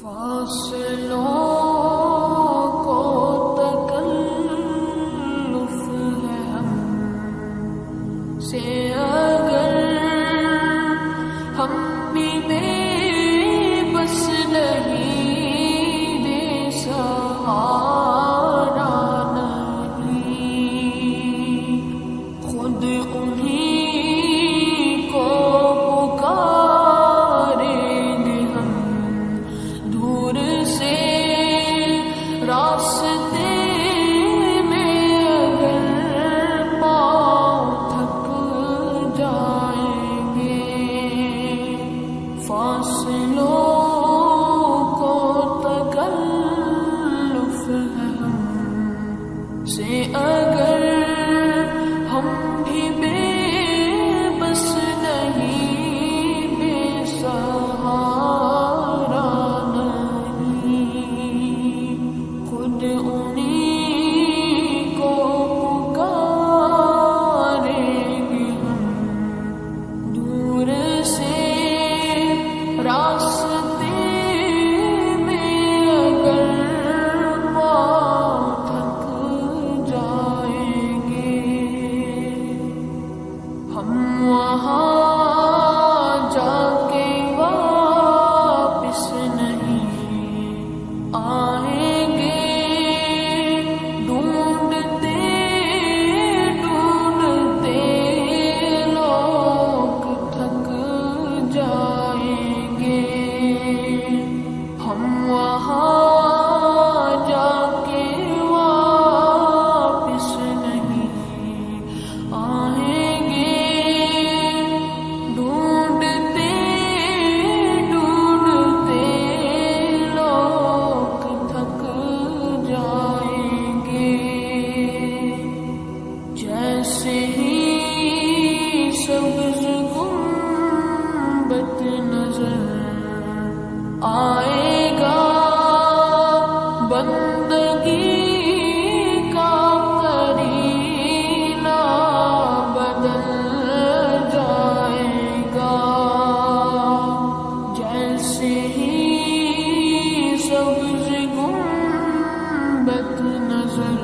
فاصلوں کو تکلف ہے ہم سے اگر ہم بھی بے بس نہیں بے سہارا نہیں خود انہیں کو پکاریں گے ہم دور سے راستے میں اگر پاؤں تھک جائیں گے فاصلوں کو تکلف ہے ہم سے اگر ہم بھی بے بس نہیں بے سہارا نہیں خود انہیں کو پکاریں گے ہم دور سے راستے میں اگر پاؤں تھک جائیں گے ہم وہاں جا کے واپس نہیں آئیں گے ڈھونڈتے ڈھونڈتے لوگ تھک جائیں گے ہم وہاں جا کے واپس نہیں آئیں گے ڈھونڈتے ڈھونڈتے لوگ تھک جائیں گے جیسے ہی سبز گنبد نظر آئے گا بندگی کا قرینہ بدل جائے گا جیسے ہی سبز گنبد نظر